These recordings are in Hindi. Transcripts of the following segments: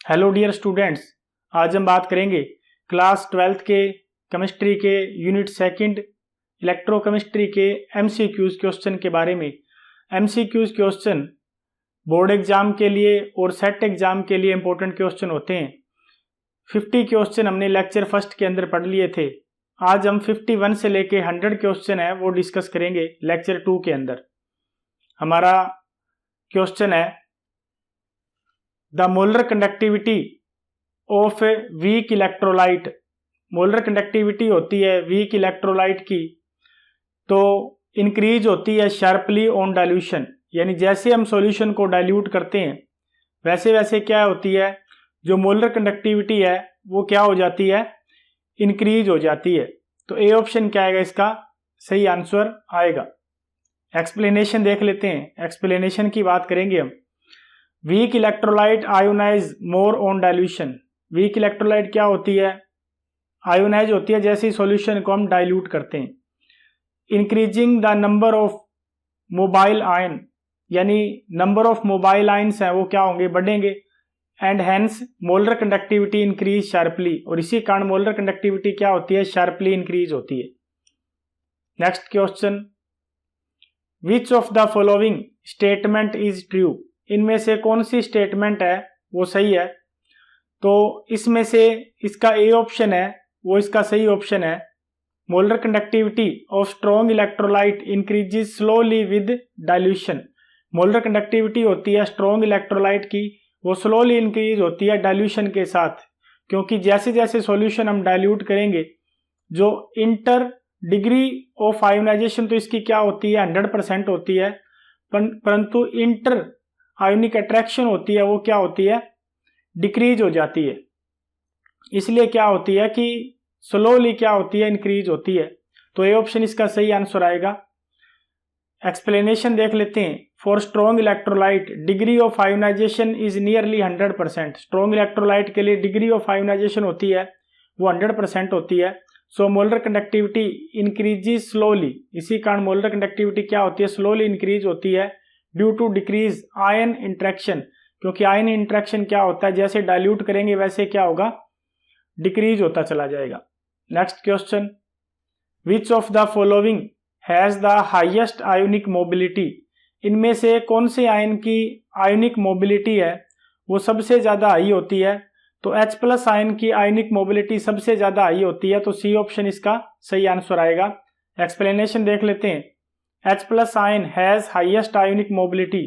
हेलो डियर स्टूडेंट्स, आज हम बात करेंगे क्लास 12th के केमिस्ट्री के यूनिट सेकंड इलेक्ट्रोकेमिस्ट्री के एमसीक्यूज क्वेश्चन के बारे में। एमसीक्यूज क्वेश्चन बोर्ड एग्जाम के लिए और सेट एग्जाम के लिए इंपॉर्टेंट क्वेश्चन होते हैं। 50 क्वेश्चन हमने लेक्चर फर्स्ट के अंदर पढ़ लिए थे। आज हम 51 से लेके 100 क्वेश्चन है वो डिस्कस करेंगे लेक्चर 2 के अंदर। हमारा क्वेश्चन है the molar conductivity of weak electrolyte. Molar conductivity होती है वीक इलेक्ट्रोलाइट की तो इंक्रीज होती है शार्पली ऑन डाइल्यूशन, यानी जैसे हम सॉल्यूशन को डाइल्यूट करते हैं वैसे वैसे क्या होती है, जो मोलर कंडक्टिविटी है वो क्या हो जाती है, इंक्रीज हो जाती है। तो ए ऑप्शन क्या आएगा, इसका सही आंसर आएगा। एक्सप्लेनेशन देख लेते हैं। एक्सप्लेनेशन की बात करेंगे हम। Weak electrolyte ionise more on dilution. Weak electrolyte क्या होती है, आयोनाइज होती है जैसे सॉल्यूशन को हम डाइल्यूट करते हैं। Increasing the number of mobile ion, यानी नंबर ऑफ मोबाइल आयन्स हैं वो क्या होंगे, बढ़ेंगे। And hence molar conductivity increase sharply, और इसी कारण मोलर कंडक्टिविटी क्या होती है, शार्पली इंक्रीज होती है। Next question, which of the following statement is true. इनमें से कौन सी स्टेटमेंट है वो सही है। तो इसमें से इसका ए ऑप्शन है वो इसका सही ऑप्शन है। Molar conductivity of strong electrolyte increases slowly with dilution. Molar conductivity होती है स्ट्रॉन्ग इलेक्ट्रोलाइट की, वो स्लोली इंक्रीज होती है डाइल्यूशन के साथ, क्योंकि जैसे जैसे सॉल्यूशन हम डाइल्यूट करेंगे जो इंटर डिग्री ऑफ आयोनाइजेशन तो इसकी क्या होती है, 100% होती है, परंतु इंटर आयोनिक अट्रैक्शन होती है वो क्या होती है, डिक्रीज हो जाती है। इसलिए क्या होती है कि स्लोली क्या होती है, इंक्रीज होती है। तो ये ऑप्शन इसका सही आंसर आएगा। एक्सप्लेनेशन देख लेते हैं। For strong electrolyte degree of ionisation is nearly 100%। Strong electrolyte के लिए डिग्री ऑफ आयोनाइजेशन होती है वो 100% होती है। So molar conductivity increases slowly, इसी कारण मोलर कंडक्टिविटी क्या होती है, स्लोली इंक्रीज होती है due to decrease ion interaction, क्योंकि आयन इंट्रैक्शन क्या होता है, जैसे डाइल्यूट करेंगे वैसे क्या होगा, डिक्रीज होता चला जाएगा। Next question, which of the following has the highest ionic mobility. इनमें से कौन से आयन की आयोनिक मोबिलिटी है वो सबसे ज्यादा हाई होती है। तो H+ आयन की आयोनिक मोबिलिटी सबसे ज्यादा हाई होती है, तो सी ऑप्शन इसका सही आंसर आएगा। एक्सप्लेनेशन देख लेते हैं। H+ ion has highest ionic mobility.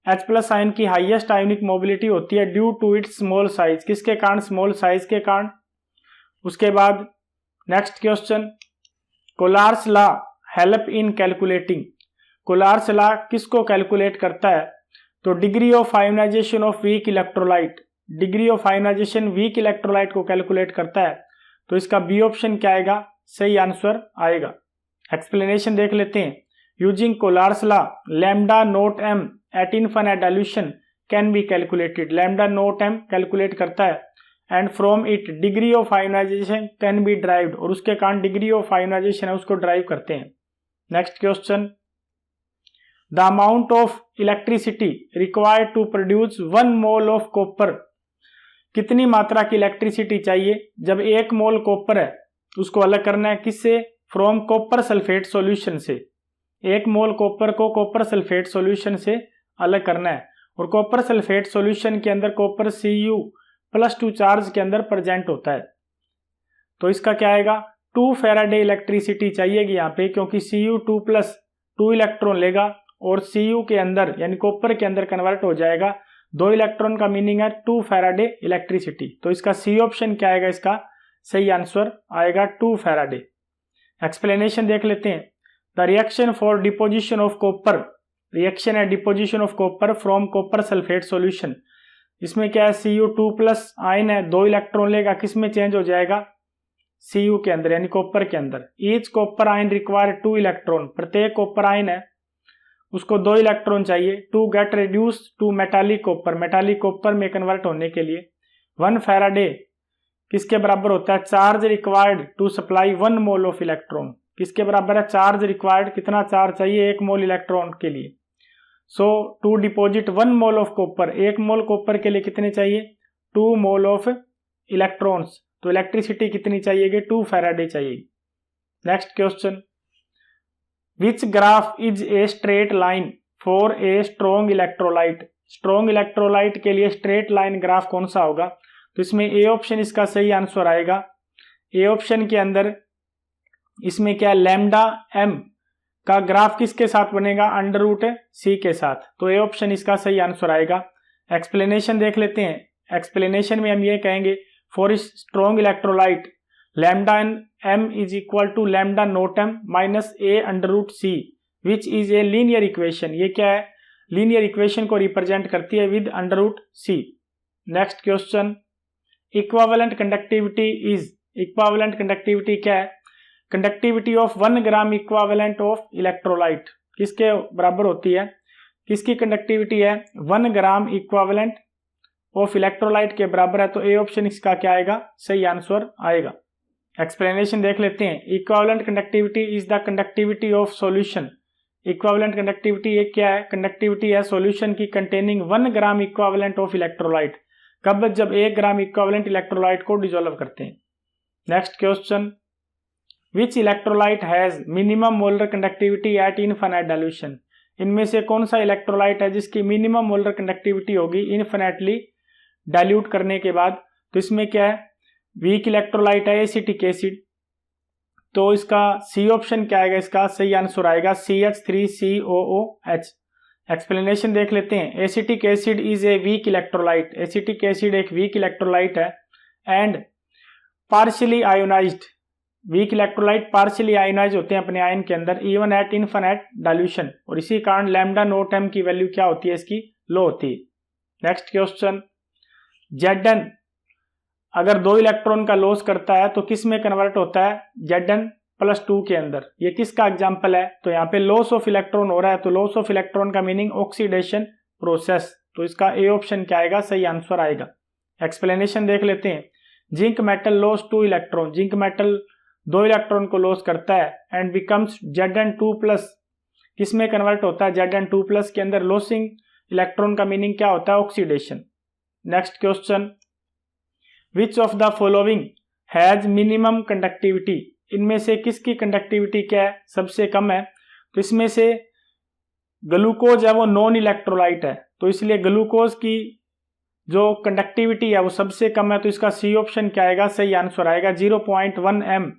H+ ion की हाईएस्ट आयोनिक मोबिलिटी होती है due to its small size. किसके कारण, स्मॉल साइज के कारण। उसके बाद next question, Kohlrausch's law help in calculating. Kohlrausch's law किसको कैलकुलेट करता है, तो degree of ionization of weak electrolyte. Degree of ionization weak electrolyte को कैलकुलेट करता है, तो इसका बी ऑप्शन क्या आएगा, सही आंसर आएगा। एक्सप्लेनेशन देख लेते हैं। Using Kohlrausch's law lambda note M at infinite dilution can be calculated. Lambda note M calculate करता है and from it degree of ionization can be derived, और उसके कारण डिग्री ऑफ आयोनाइजेशन है उसको ड्राइव करते हैं। Next question, the amount of electricity required to produce 1 mole of copper. कितनी मात्रा की इलेक्ट्रिसिटी चाहिए जब 1 मोल कॉपर है उसको अलग करना है किससे, फ्रॉम कॉपर सल्फेट सॉल्यूशन से। 1 मोल कॉपर को कॉपर सल्फेट सॉल्यूशन से अलग करना है, और कॉपर सल्फेट सॉल्यूशन के अंदर कॉपर Cu+2 चार्ज के अंदर प्रेजेंट होता है। तो इसका क्या आएगा, 2 फैराडे इलेक्ट्रिसिटी चाहिएगी यहाँ पे, क्योंकि Cu2+ 2 इलेक्ट्रॉन लेगा और Cu के अंदर यानी कॉपर के अंदर कन्वर्ट हो जाएगा। 2 इलेक्ट्रॉन का मीनिंग है 2 फैराडे इलेक्ट्रिसिटी। तो इसका सी ऑप्शन क्या आएगा, इसका सही आंसर आएगा 2 फैराडे। एक्सप्लेनेशन देख लेते हैं। The reaction for deposition of copper, reaction है deposition of copper from copper sulphate solution. इसमें क्या है, Cu2+ आयन है, 2 इलेक्ट्रॉन लेगा, किस में चेंज हो जाएगा, Cu के अंदर यानी कॉपर के अंदर। Each copper ion require 2 electron, प्रत्येक कॉपर आयन है उसको 2 इलेक्ट्रॉन चाहिए to get reduce to metallic copper, metallic copper में कन्वर्ट होने के लिए। 1 फैराडे किसके बराबर होता है, charge required to supply 1 mole of electron. किसके बराबर है, चार्ज रिक्वायर्ड, कितना चार्ज चाहिए 1 मोल इलेक्ट्रॉन के लिए। So to deposit 1 mole of copper, 1 mole copper के लिए कितने चाहिए, 2 मोल ऑफ इलेक्ट्रॉन्स, तो इलेक्ट्रिसिटी कितनी चाहिएगी, 2 फैराडे चाहिएगी। Next question, which graph is a straight line for a strong electrolyte. Strong electrolyte के लिए स्ट्रेट लाइन ग्राफ कौन सा होगा, तो इसमें ए ऑप्शन इसका सही आंसर आएगा। ए ऑप्शन के अंदर इसमें क्या है, लैम्डा एम का ग्राफ किसके साथ बनेगा, अंडर रूट सी के साथ, तो ए ऑप्शन इसका सही आंसर आएगा। एक्सप्लेनेशन देख लेते हैं। एक्सप्लेनेशन में हम ये कहेंगे for strong electrolyte lambda M is equal to lambda note M minus A under root C which is a linear equation. ये क्या है, लीनियर इक्वेशन को रिप्रेजेंट करती है with under root C. Next question, equivalent conductivity is, equivalent conductivity क्या है, conductivity of 1 gram equivalent of electrolyte किसके बराबर होती है, किसकी कंडक्टिविटी है, 1 ग्राम इक्विवेलेंट ऑफ इलेक्ट्रोलाइट के बराबर है, तो ए ऑप्शन इसका क्या आएगा, सही आंसर आएगा। एक्सप्लेनेशन देख लेते हैं। Equivalent conductivity is the conductivity of solution. Equivalent conductivity ये क्या है, कंडक्टिविटी है सॉल्यूशन की containing 1 gram equivalent of electrolyte. कब, जब 1 ग्राम इक्विवेलेंट इलेक्ट्रोलाइट को डिसॉल्व करते हैं। Next question, which electrolyte has minimum molar conductivity eight infinite dilution. इनमें से कौन सा इलेक्ट्रोलाइट है जिसकी मिनिमम मोलर कंडक्टिविटी होगी इनफाइनाइटली डाइल्यूट करने के बाद, तो इसमें क्या है, वीक इलेक्ट्रोलाइट है एसिटिक एसिड, तो इसका सी ऑप्शन क्या आएगा, इसका सही आंसर आएगा CH3COOH। एक्सप्लेनेशन देख लेते हैं। Acetic acid is a weak electrolyte, acetic acid एक वीक इलेक्ट्रोलाइट है and partially ionised, weak electrolyte partially ionise होते हैं अपने आयन के अंदर इवन एट इनफाइनाइट डाइल्यूशन, और इसी कारण लैम्डा नोट एम की वैल्यू क्या होती है, इसकी लो होती है। नेक्स्ट क्वेश्चन, Zn अगर 2 इलेक्ट्रॉन का लॉस करता है तो किस में कन्वर्ट होता है, Zn+2 के अंदर। ये किसका एग्जाम्पल है, तो यहाँ पे लॉस ऑफ इलेक्ट्रॉन हो रहा है, तो लॉस ऑफ इलेक्ट्रॉन का मीनिंग ऑक्सीडेशन प्रोसेस, तो इसका ए ऑप्शन क्या आएगा, सही आंसर आएगा। एक्सप्लेनेशन देख लेते हैं। Zinc metal loss 2 electron, zinc metal 2 electron को लॉस करता है एंड बिकम्स Zn2+, किस में कन्वर्ट होता है, Zn2+ के अंदर लॉसिंग इलेक्ट्रॉन का मीनिंग क्या होता है, oxidation. Next question, which of the following has minimum conductivity. इनमें से किसकी कंडक्टिविटी क्या है, सबसे कम है, तो इसमें से ग्लूकोज है वो नॉन इलेक्ट्रोलाइट है, तो इसलिए ग्लूकोज की जो कंडक्टिविटी है वो सबसे कम है, तो इसका सी ऑप्शन क्या आएगा, सही आंसर आएगा 0.1 m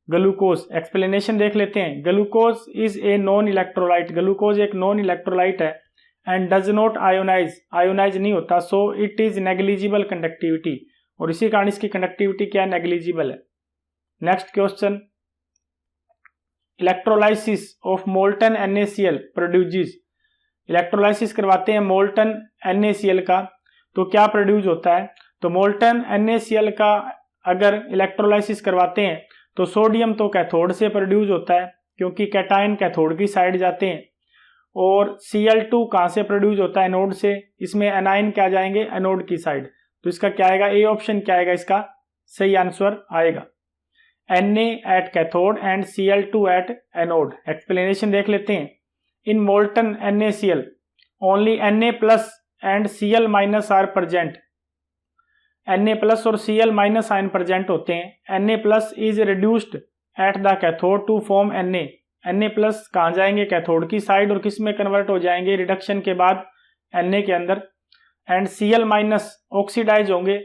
ग्लूकोज। एक्सप्लेनेशन देख लेते हैं। Glucose is a non electrolyte, glucose एक नॉन इलेक्ट्रोलाइट है and does not ionise, ionise नहीं होता, so it is negligible conductivity, और इसी कारण इसकी कंडक्टिविटी क्या है, नेग्लिजिबल है। Next question, electrolysis of molten NaCl produces, electrolysis करवाते हैं मोल्टन NaCl का, तो क्या प्रोड्यूस होता है, तो मोल्टन NaCl का अगर इलेक्ट्रोलाइसिस करवाते हैं तो सोडियम तो कैथोड से प्रोड्यूस होता है क्योंकि कैटायन कैथोड की साइड जाते हैं, और Cl2 कहाँ से प्रोड्यूस होता है, एनोड से, इसमें एनाइन क्या जाएंगे, एनोड की साइड, तो इसका क्या आएगा, ए ऑप्शन क्या आएगा, इसका सही आंसर आएगा Na at cathode and Cl2 at anode. Explanation देख लेते हैं। In molten NaCl only Na+ and Cl- are present, Na+ और Cl- आयन प्रेजेंट होते हैं। Na+ is reduced at the cathode to form Na कहाँ जाएंगे, कैथोड की साइड, और किस में कन्वर्ट हो जाएंगे रिडक्शन के बाद, Na के अंदर, एंड Cl- ऑक्सीडाइज होंगे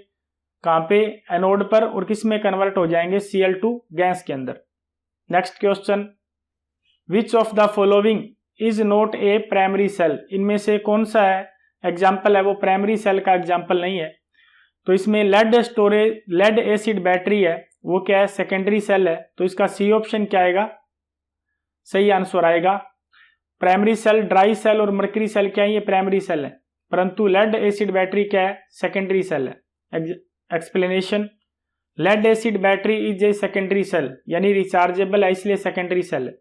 कहाँ पे, एनोड पर, और किस में कन्वर्ट हो जाएंगे, Cl2 गैस के अंदर। Next question, which of the following is not a primary cell. इनमें से कौन सा है एग्जाम्पल है वो प्राइमरी सेल का एग्जाम्पल नहीं है, तो इसमें लेड एसिड बैटरी है वो क्या है, सेकेंडरी सेल है, तो इसका सी ऑप्शन क्या आएगा, सही आंसर आएगा। प्राइमरी सेल, ड्राई सेल और मर्करी सेल क्या है, ये प्राइमरी सेल है, परंतु लेड एसिड बैटरी क्या है, सेकेंडरी सेल है। Explanation, lead acid battery is a secondary cell, यानी रिचार्जेबल है इसलिए सेकेंडरी सेल है।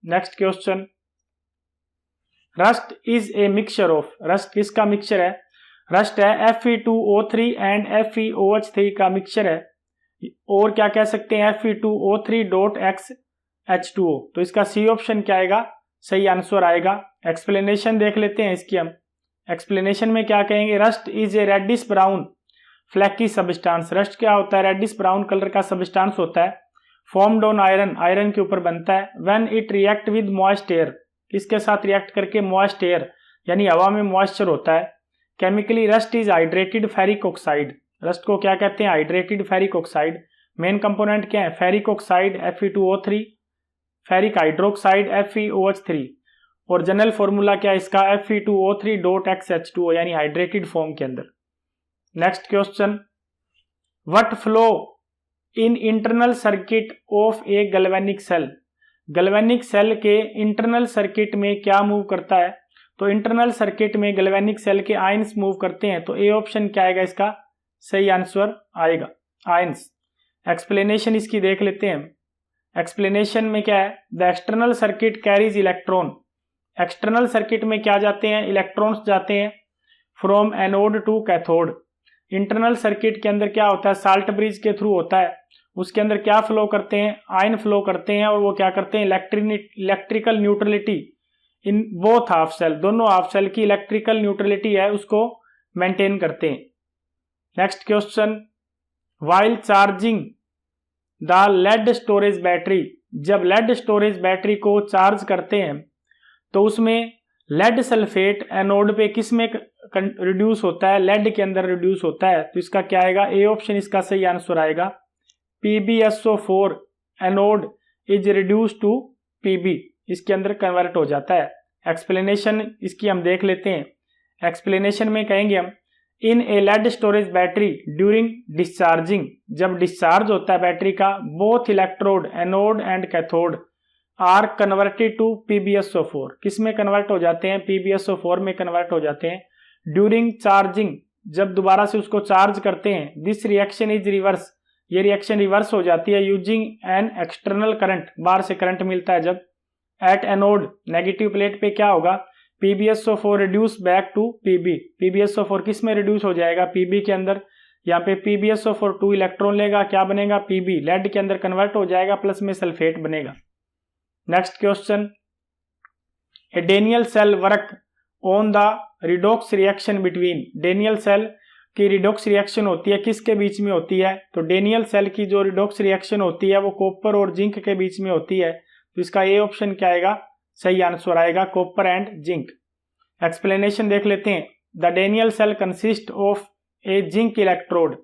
Next question, rust is a mixture of, rust किसका मिक्सचर है, रस्ट है Fe2O3 एंड FeOH3 का मिक्सचर है, और क्या कह सकते हैं Fe2O3.X H2O, तो इसका सी ऑप्शन क्या आएगा, सही आंसर आएगा। एक्सप्लेनेशन देख लेते हैं इसकी हम। एक्सप्लेनेशन में क्या कहेंगे, rust is a reddish brown flaky substance, rust क्या होता है, रेडिश ब्राउन कलर का सब्सटेंस होता है, फॉर्म्ड ऑन आयरन, आयरन के ऊपर बनता है, when it react with moist air, किसके साथ रिएक्ट करके, मॉइस्ट एयर यानी हवा में मॉइस्चर होता है, chemically rust is hydrated ferric oxide, rust को क्या कहते हैं, hydrated ferric oxide, main component क्या है, ferric oxide Fe2O3, ferric hydroxide FeOH3, और जनरल फॉर्मूला क्या है इसका, Fe2O3.XH2O यानी हाइड्रेटेड फॉर्म के अंदर। Next question, what flow in internal circuit of a galvanic cell, galvanic cell के इंटरनल सर्किट में क्या मूव करता है, तो इंटरनल सर्किट में गैल्वेनिक सेल के आयंस मूव करते हैं, तो ए ऑप्शन क्या आएगा इसका सही आंसर आएगा, आयंस। एक्सप्लेनेशन इसकी देख लेते हैं, एक्सप्लेनेशन में क्या है, the external circuit carries electron, external circuit में क्या जाते हैं, इलेक्ट्रॉन्स जाते हैं, from anode to cathode, internal circuit के अंदर क्या होता है, साल्ट ब्रिज के थ्रू होता है, उसके अंदर क्या फ्लो करते हैं, आयन फ्लो करते हैं, और वो क्या करते हैं, electrical neutrality in both half cell, दोनों हाफ सेल की इलेक्ट्रिकल न्यूट्रलिटी है उसको मेंटेन करते हैं। Next question, while charging the lead storage battery, जब लेड स्टोरेज बैटरी को चार्ज करते हैं तो उसमें लेड सल्फेट एनोड पे किस में रिड्यूस होता है, लेड के अंदर रिड्यूस होता है, तो इसका क्या आएगा, ए ऑप्शन इसका सही आंसर आएगा, PbSO4 anode is reduce to Pb, इसके अंदर कन्वर्ट हो जाता है। एक्सप्लेनेशन इसकी हम देख लेते हैं, एक्सप्लेनेशन में कहेंगे हम, in a lead storage battery during discharging, जब डिस्चार्ज होता है बैटरी का, both electrode anode and cathode are converted to PbSO4, किस में कन्वर्ट हो जाते हैं, PbSO4 में कन्वर्ट हो जाते हैं, ड्यूरिंग चार्जिंग, जब दोबारा से उसको चार्ज करते हैं, दिस रिएक्शन इज रिवर्स, ये रिएक्शन रिवर्स हो जाती है, यूजिंग एन एक्सटर्नल करंट, बाहर से करंट मिलता है जब, एट एनोड नेगेटिव प्लेट पे क्या होगा, PbSO4 reduce back to Pb, PbSO4 किस में रिड्यूस हो जाएगा, Pb के अंदर, यहाँ पे PbSO4 2 इलेक्ट्रॉन लेगा, क्या बनेगा, Pb, लेड के अंदर कन्वर्ट हो जाएगा, प्लस में सल्फेट बनेगा। Next question, a Daniell cell work on the redox reaction between, Daniell cell की रिडॉक्स रिएक्शन होती है किसके बीच में होती है, तो डेनियल सेल की जो रिडॉक्स रिएक्शन होती है वो कॉपर और जिंक के बीच में होती है, तो इसका ए ऑप्शन क्या आएगा, सही आंसर आएगा कॉपर एंड जिंक। एक्सप्लेनेशन देख लेते हैं, the Daniell cell consist of a zinc electrode,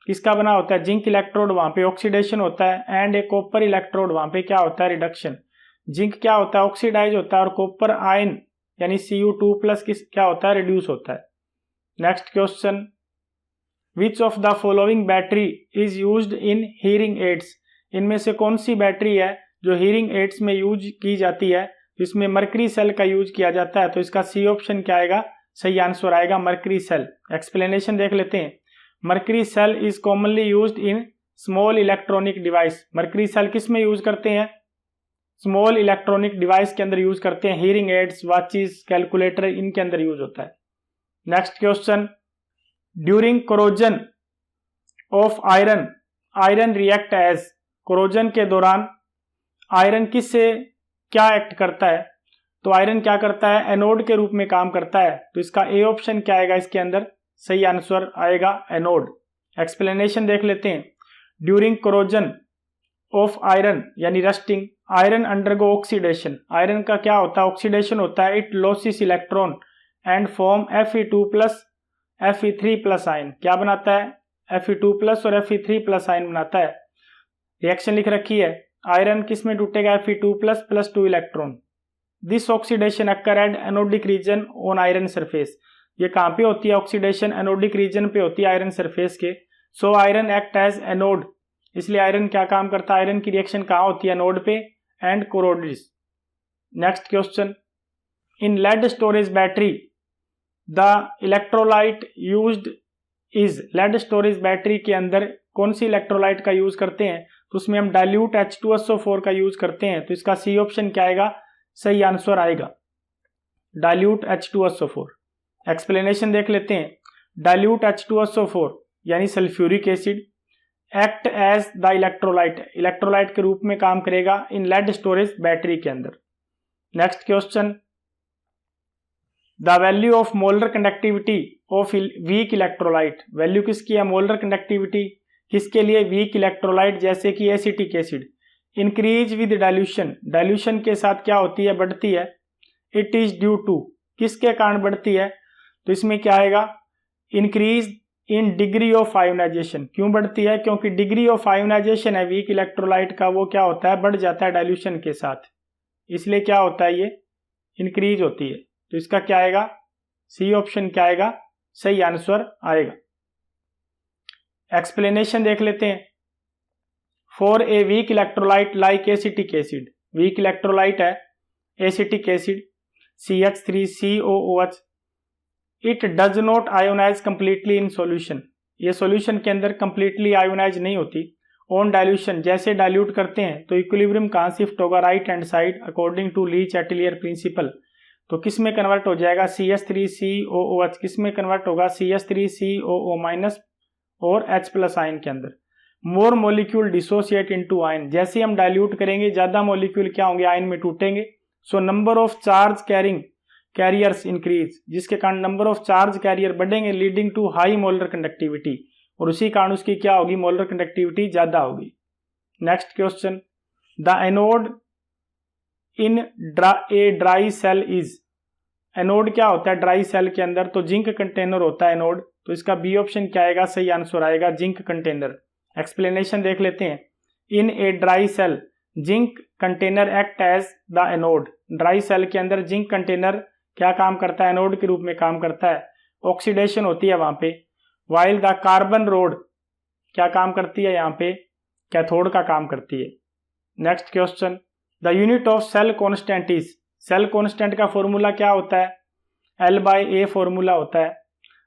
किसका बना होता है, जिंक इलेक्ट्रोड, वहां पे ऑक्सीडेशन होता है, एंड ए कॉपर इलेक्ट्रोड, वहां पे क्या होता है, रिडक्शन। जिंक क्या होता है, ऑक्सीडाइज होता है, और कॉपर आयन यानी Cu2 प्लस क्या होता है, रिड्यूस होता है। Next question, which of the following battery is used in hearing aids, इनमें से कौन सी बैटरी है जो हीयरिंग एड्स में यूज की जाती है, इसमें मर्करी सेल का यूज किया जाता है, तो इसका सी ऑप्शन क्या आएगा, सही आंसर आएगा मर्करी सेल। एक्सप्लेनेशन देख लेते हैं, mercury cell is commonly used in small electronic device, mercury cell किस में यूज करते हैं, स्मॉल इलेक्ट्रॉनिक डिवाइस के अंदर यूज करते हैं, हीयरिंग एड्स, वॉचेस, कैलकुलेटर, इनके अंदर यूज होता है। Next question, during corrosion of iron, iron react as, corrosion के दौरान आयरन किससे क्या एक्ट करता है, तो आयरन क्या करता है, एनोड के रूप में काम करता है, तो इसका ए ऑप्शन क्या आएगा, इसके अंदर सही आंसर आएगा एनोड। एक्सप्लेनेशन देख लेते हैं, ड्यूरिंग कोरोजन ऑफ आयरन यानी rusting, iron undergo oxidation, iron का क्या होता है, ऑक्सीडेशन होता है, it losses electron and form Fe2 plus Fe3 plus ion, क्या बनाता है, Fe2 प्लस और Fe3 प्लस आयन बनाता है। रिएक्शन लिख रखी है, आयरन किस में टूटेगा, Fe2 plus plus 2 electron, this oxidation occur at anodic region on iron surface, ये कहाँ पे होती है ऑक्सीडेशन, एनोडिक रीजन पे होती है आयरन सरफेस के, so iron act as anode, इसलिए आयरन क्या काम करता है, आयरन की रिएक्शन कहाँ होती है, एनोड पे, and corrodes. Next question, in lead storage battery the electrolyte used is, lead storage battery के अंदर कौन सी इलेक्ट्रोलाइट का यूज करते हैं, तो उसमें हम डाइल्यूट H2SO4 का यूज करते हैं, तो इसका सी ऑप्शन क्या आएगा, सही आंसर आएगा डाइल्यूट H2SO4। एक्सप्लेनेशन देख लेते हैं, डाइल्यूट H2SO4 यानी sulphuric acid act as the electrolyte, electrolyte के रूप में काम करेगा इन लेड स्टोरेज बैटरी के अंदर। Next question, the value of molar conductivity of weak electrolyte, value किसकी है, मोलर कंडक्टिविटी किसके लिए, वीक इलेक्ट्रोलाइट जैसे कि acetic acid. Increase with dilution, dilution के साथ क्या होती है, बढ़ती है। इट इज ड्यू टू, किसके कारण बढ़ती है, तो इसमें क्या आएगा, increase in degree of ionisation. क्यों बढ़ती है, क्योंकि डिग्री ऑफ आयोनाइजेशन है वीक इलेक्ट्रोलाइट का, वो क्या होता है, बढ़ जाता है डाइल्यूशन के साथ, इसलिए क्या होता है, ये इंक्रीज होती है। तो इसका क्या आएगा, सी ऑप्शन क्या आएगा, सही आंसर आएगा। एक्सप्लेनेशन देख लेते हैं। For a weak electrolyte like acetic acid, weak electrolyte है acetic acid CH3COOH, it does not ionize completely in solution, ये सॉल्यूशन के अंदर कंप्लीटली आयोनाइज नहीं होती। ऑन डाइल्यूशन, जैसे डाइल्यूट करते हैं तो इक्विलिब्रियम कहाँ शिफ्ट होगा, right hand side according to Le Chatelier principle. तो किस में कन्वर्ट हो जाएगा, CH3COOH, किस में कन्वर्ट होगा, CH3COO- और H+ आयन के अंदर। मोर मोलिक्यूल डिसोसिएट इनटू आयन, जैसे हम डाइल्यूट करेंगे ज्यादा मोलिक्यूल क्या होंगे, आयन में टूटेंगे। So number of charge carrying carriers increase, जिसके कारण नंबर ऑफ चार्ज कैरियर बढ़ेंगे, leading to high molar conductivity, और उसी कारण उसकी क्या होगी, मोलर कंडक्टिविटी ज्यादा होगी। Next question, the anode in a dry cell is, anode क्या होता है ड्राई सेल के अंदर, तो जिंक कंटेनर होता है एनोड, तो इसका बी ऑप्शन क्या आएगा, सही आंसर आएगा जिंक कंटेनर। एक्सप्लेनेशन देख लेते हैं। In a dry cell zinc container act as the anode, dry cell के अंदर जिंक कंटेनर क्या काम करता है, एनोड के रूप में काम करता है, ऑक्सीडेशन होती है वहां पे। वाइल द कार्बन रोड क्या काम करती है, यहाँ पे कैथोड का काम करती है। Next question, the unit of cell constant is, cell constant का फॉर्मूला क्या होता है, L/A फॉर्मूला होता है।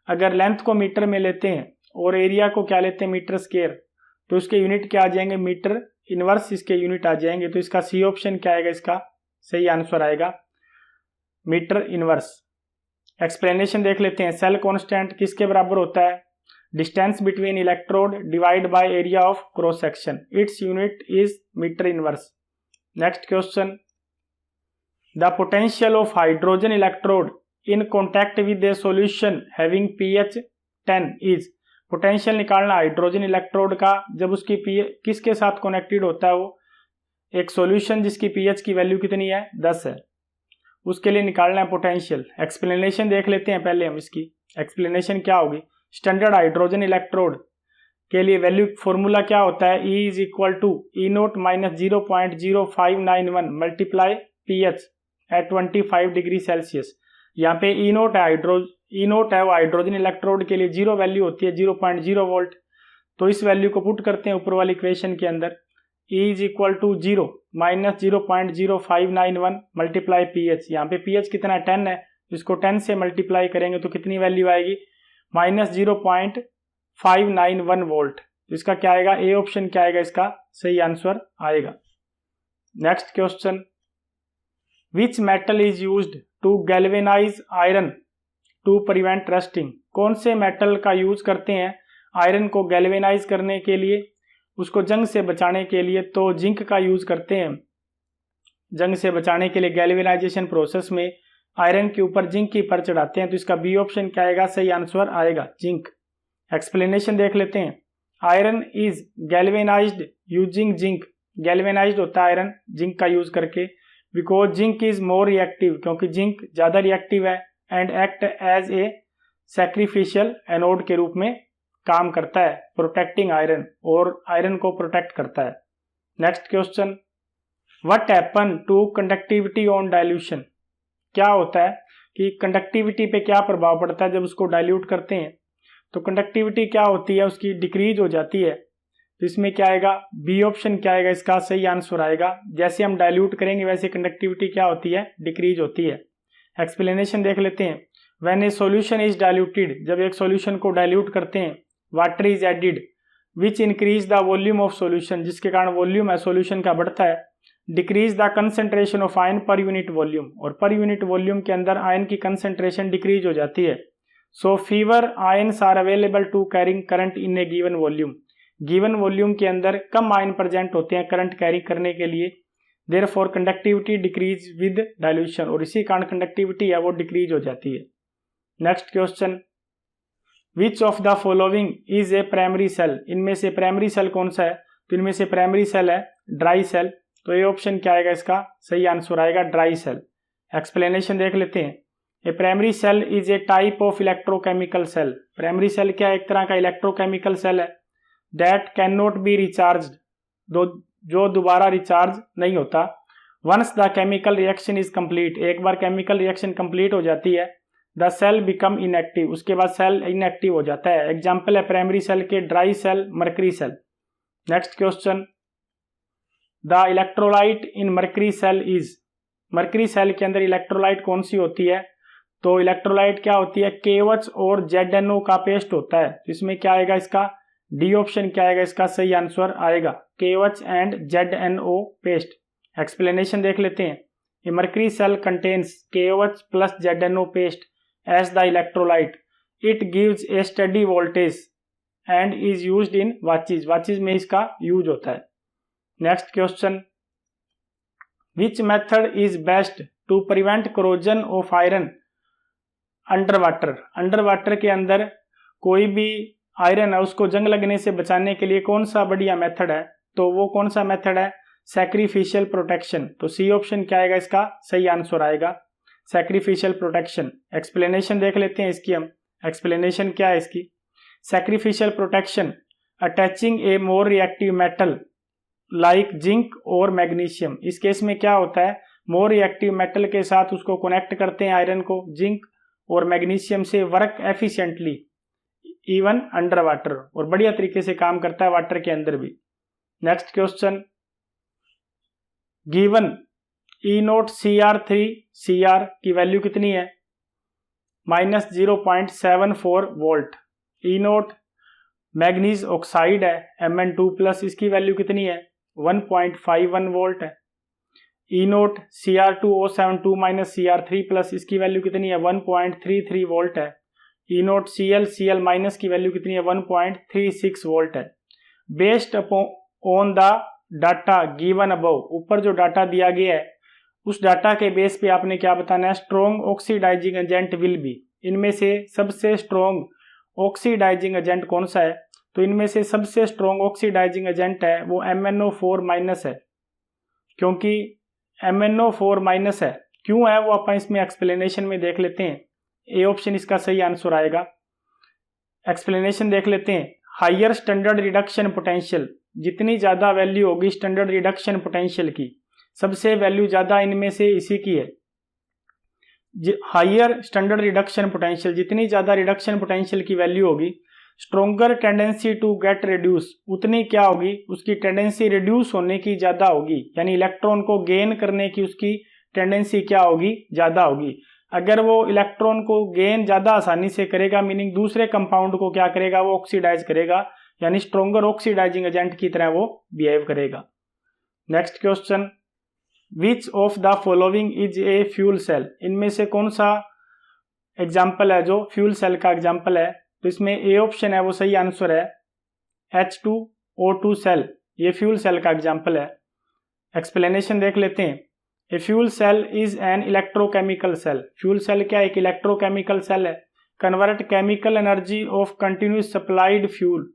अगर लेंथ को मीटर में लेते हैं और एरिया को क्या लेते हैं, मीटर स्क्वायर, तो उसके यूनिट क्या आ जाएंगे, मीटर इनवर्स इसके यूनिट आ जाएंगे। तो इसका सी ऑप्शन क्या आएगा, इसका सही आंसर आएगा मीटर इनवर्स। एक्सप्लेनेशन देख लेते हैं। सेल कांस्टेंट किसके बराबर होता है, distance between electrode divide by area of cross section, its unit is metre inverse. Next question, the potential of hydrogen electrode in contact with a solution having pH 10 is, potential निकालना हाइड्रोजन इलेक्ट्रोड का जब उसकी किसके साथ कनेक्टेड होता है, वो एक सॉल्यूशन जिसकी pH की वैल्यू कितनी है 10 है, उसके लिए निकालना है पोटेंशियल। एक्सप्लेनेशन देख लेते हैं पहले हम इसकी। एक्सप्लेनेशन क्या होगी, स्टैंडर्ड हाइड्रोजन इलेक्ट्रोड के लिए वैल्यू फॉर्मूला क्या होता है, E is equal to E0 minus 0.0591 multiply pH at 25 degree Celsius. यहाँ पे E0 है E0 है वो हाइड्रोजन इलेक्ट्रोड के लिए जीरो वैल्यू होती है 0.0 वोल्ट। तो इस वैल्यू को पुट करते हैं ऊपर वाली इक्वेशन के अंदर, E is equal to 0 minus 0.0591 multiply pH, यहाँ पे pH कितना 10 है, इसको 10 से मल्टीप्लाई करेंगे तो कितनी वैल्यू आएगी, माइनस 0.591 वोल्ट। इसका क्या आएगा, ए ऑप्शन क्या आएगा, इसका सही आंसर आएगा। Next question, which metal is used to galvanise iron to prevent rusting, कौन से मेटल का यूज करते हैं आयरन को गैल्वेनाइज करने के लिए, उसको जंग से बचाने के लिए, तो जिंक का यूज करते हैं जंग से बचाने के लिए। गैल्वेनाइजेशन प्रोसेस में आयरन के ऊपर जिंक की पर चढ़ाते हैं, तो इसका बी ऑप्शन क्या आएगा, सही आंसर आएगा जिंक। एक्सप्लेनेशन देख लेते हैं। Iron is galvanised using zinc, galvanised होता है आयरन जिंक का यूज करके, because zinc is more reactive, क्योंकि जिंक ज्यादा रिएक्टिव है, and act as a sacrificial anode के रूप में काम करता है, प्रोटेक्टिंग आयरन, और आयरन को प्रोटेक्ट करता है। Next question, what happen to conductivity on dilution, क्या होता है कि कंडक्टिविटी पे क्या प्रभाव पड़ता है जब उसको डाइल्यूट करते हैं, तो कंडक्टिविटी क्या होती है, उसकी डिक्रीज हो जाती है। तो इसमें क्या आएगा, बी ऑप्शन क्या आएगा, इसका सही आंसर आएगा। जैसे हम डाइल्यूट करेंगे वैसे कंडक्टिविटी क्या होती है, डिक्रीज होती है। एक्सप्लेनेशन देख लेते हैं। When A solution is diluted, जब एक सॉल्यूशन को डाइल्यूट करते हैं, water is added which increase the volume of solution, जिसके कारण वॉल्यूम है सॉल्यूशन का बढ़ता है। Decrease the concentration of ion per unit volume, और पर यूनिट वॉल्यूम के अंदर आयन की कंसंट्रेशन डिक्रीज हो जाती है। So fewer ions are available to carrying current in a given volume, given volume के अंदर कम आयन प्रेजेंट होते हैं करंट कैरी करने के लिए। Therefore conductivity decrease with dilution, और इसी कारण कंडक्टिविटी है वो डिक्रीज हो जाती है। Next question, which of the following is a primary cell, इनमें से प्राइमरी सेल कौन सा है, तो इनमें से प्राइमरी सेल है ड्राई सेल, तो ये ऑप्शन क्या आएगा, इसका सही आंसर आएगा ड्राई सेल। एक्सप्लेनेशन देख लेते हैं। A primary cell is a type of electrochemical cell, primary cell क्या है, एक तरह का इलेक्ट्रोकेमिकल सेल है, that can not be recharged, जो दोबारा रिचार्ज नहीं होता, once the chemical reaction is complete, एक बार केमिकल रिएक्शन कंप्लीट हो जाती है, द सेल बिकम इनएक्टिव, उसके बाद सेल इनएक्टिव हो जाता है। एग्जाम्पल है प्राइमरी सेल के dry cell, mercury cell. Next question, the electrolyte in mercury cell is, mercury cell के अंदर इलेक्ट्रोलाइट कौन सी होती है, तो इलेक्ट्रोलाइट क्या होती है, KOH और ZNO का पेस्ट होता है, तो इसमें क्या आएगा, इसका डी ऑप्शन क्या आएगा, इसका सही आंसर आएगा KOH and ZNO paste. Explanation देख लेते हैं। A mercury cell contains KOH plus ZNO paste as the electrolyte, it gives a steady voltage and is used in watches, watches में इसका यूज होता है। Next question, which method is best to prevent corrosion of iron under water, under water के अंदर कोई भी आयरन है उसको जंग लगने से बचाने के लिए कौन सा बढ़िया मेथड है, तो वो कौन सा मेथड है, सैक्रिफिशियल प्रोटेक्शन, तो सी ऑप्शन क्या आएगा, इसका सही आंसर आएगा सैक्रिफिशियल प्रोटेक्शन। एक्सप्लेनेशन देख लेते हैं इसकी हम। एक्सप्लेनेशन क्या है इसकी, sacrificial protection attaching a more reactive metal like zinc और मैग्नीशियम, इस केस में क्या होता है, मोर रिएक्टिव मेटल के साथ उसको कनेक्ट करते हैं आयरन को, जिंक और मैग्नीशियम से work efficiently even under water, और बढ़िया तरीके से काम करता है वाटर के अंदर भी। Next question, given E0 Cr3 Cr की वैल्यू कितनी है, -0.74 वोल्ट। E0 मैग्नीज ऑक्साइड है Mn2 प्लस, इसकी वैल्यू कितनी है, 1.51 वोल्ट है। E0 Cr2O72 Cr3 प्लस, इसकी वैल्यू कितनी है, 1.33 वोल्ट है। E0 Cl माइनस की वैल्यू कितनी है, 1.36 वोल्ट है। Based on the data given above, ऊपर जो डाटा दिया गया है उस डाटा के बेस पे आपने क्या बताना है, strong oxidising agent will be, इनमें से सबसे स्ट्रॉन्ग ऑक्सीडाइजिंग एजेंट कौन सा है, तो इनमें से सबसे स्ट्रॉन्ग ऑक्सीडाइजिंग एजेंट है वो MnO4- है, क्योंकि MnO4- है, क्यों है वो अपन इसमें एक्सप्लेनेशन में देख लेते हैं। ए ऑप्शन इसका सही आंसर आएगा। एक्सप्लेनेशन देख लेते हैं। हायर स्टैंडर्ड रिडक्शन पोटेंशियल, जितनी ज्यादा वैल्यू होगी स्टैंडर्ड रिडक्शन पोटेंशियल की, सबसे वैल्यू ज्यादा इनमें से इसी की है। हायर स्टैंडर्ड रिडक्शन पोटेंशियल, जितनी ज्यादा रिडक्शन पोटेंशियल की वैल्यू होगी, stronger tendency to get reduce, उतनी क्या होगी, उसकी टेंडेंसी रिड्यूस होने की ज्यादा होगी, यानी इलेक्ट्रॉन को गेन करने की उसकी टेंडेंसी क्या होगी, ज्यादा होगी। अगर वो इलेक्ट्रॉन को गेन ज्यादा आसानी से करेगा, मीनिंग दूसरे कंपाउंड को क्या करेगा, वो ऑक्सीडाइज करेगा, यानी स्ट्रोंगर ऑक्सीडाइजिंग एजेंट की तरह वो बिहेव करेगा। Next question, which of the following is a fuel cell, इनमें से कौन सा एग्जाम्पल है जो फ्यूल सेल का एग्जाम्पल है, तो इसमें ए ऑप्शन है वो सही आंसर है, H2O2 सेल, ये फ्यूल सेल का एग्जाम्पल है। एक्सप्लेनेशन देख लेते हैं। A fuel cell is an electrochemical cell, fuel cell क्या है, एक इलेक्ट्रोकेमिकल सेल है। Convert chemical energy of continuous supplied fuel,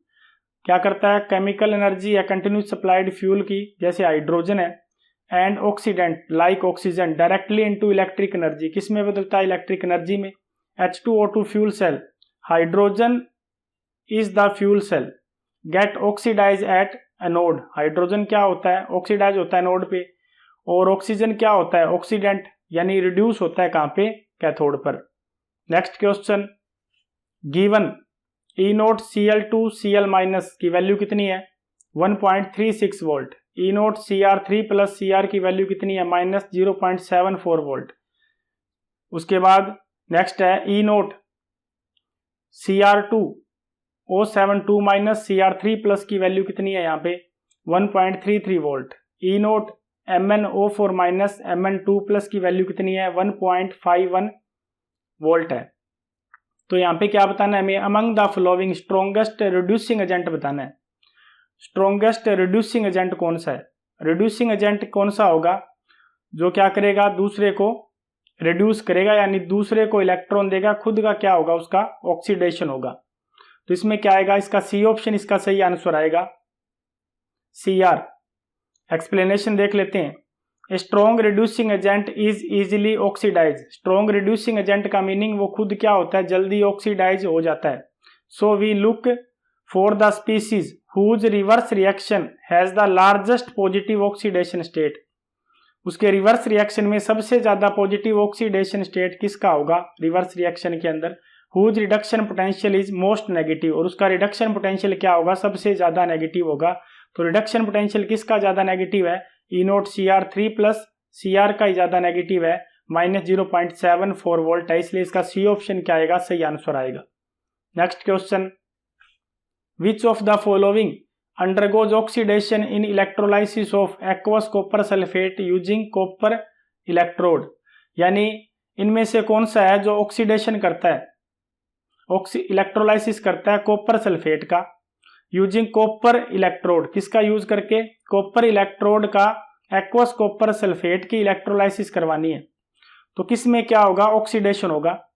क्या करता है, केमिकल एनर्जी या कंटिन्यूस सप्लाइड फ्यूल की, जैसे हाइड्रोजन है, and oxidant like oxygen directly into electric energy, किस में बदलता है, इलेक्ट्रिक एनर्जी में। H2O2 fuel cell, hydrogen is the fuel cell, get oxidise at anode, hydrogen क्या होता है, ऑक्सीडाइज होता है एनोड पे, और ऑक्सीजन क्या होता है, ऑक्सीडेंट, यानी रिड्यूस होता है कहां पे, कैथोड पर। Next question, given E0 Cl2 Cl- की वैल्यू कितनी है, 1.36 volt. E0 Cr3 plus Cr की वैल्यू कितनी है, -0.74 वोल्ट। उसके बाद नेक्स्ट है E0 Cr2O72 Cr3 प्लस की वैल्यू कितनी है, यहाँ पे 1.33 volt. E0 MnO4 Mn2 plus की वैल्यू कितनी है, 1.51 वोल्ट है। तो यहाँ पे क्या बताना है हमें, among the following strongest reducing agent बताना है। स्ट्रॉन्गेस्ट रिड्यूसिंग एजेंट कौन सा है, रिड्यूसिंग एजेंट कौन सा होगा, जो क्या करेगा, दूसरे को रिड्यूस करेगा, यानी दूसरे को इलेक्ट्रॉन देगा, खुद का क्या होगा, उसका ऑक्सीडेशन होगा। तो इसमें क्या आएगा, इसका सी ऑप्शन इसका सही आंसर आएगा, CR। एक्सप्लेनेशन देख लेते हैं। A strong reducing agent is easily oxidise. Strong reducing agent का मीनिंग वो खुद क्या होता है, जल्दी ऑक्सीडाइज हो जाता है। So we look for the species whose reverse reaction has the largest positive oxidation state. उसके रिवर्स रिएक्शन में सबसे ज्यादा पॉजिटिव ऑक्सीडेशन स्टेट किसका होगा रिवर्स रिएक्शन के अंदर, whose reduction potential is most negative, और उसका रिडक्शन पोटेंशियल क्या होगा, सबसे ज्यादा नेगेटिव होगा। तो रिडक्शन पोटेंशियल किसका ज्यादा नेगेटिव है, E0CR3 प्लस CR का ही ज्यादा नेगेटिव है, -0.74 वोल्ट है, इसलिए इसका सी ऑप्शन क्या आएगा, सही आंसर आएगा। Next question, which of the following undergoes oxidation in electrolysis of aqueous copper sulphate using copper electrode. यानी इनमें से कौन सा है जो ऑक्सीडेशन करता है, इलेक्ट्रोलाइसिस करता है कॉपर सल्फेट का, यूजिंग कॉपर इलेक्ट्रोड, किसका यूज करके, कॉपर इलेक्ट्रोड का एक्वस कॉपर सल्फेट की इलेक्ट्रोलाइसिस करवानी है। तो किस में क्या होगा, ऑक्सीडेशन होगा,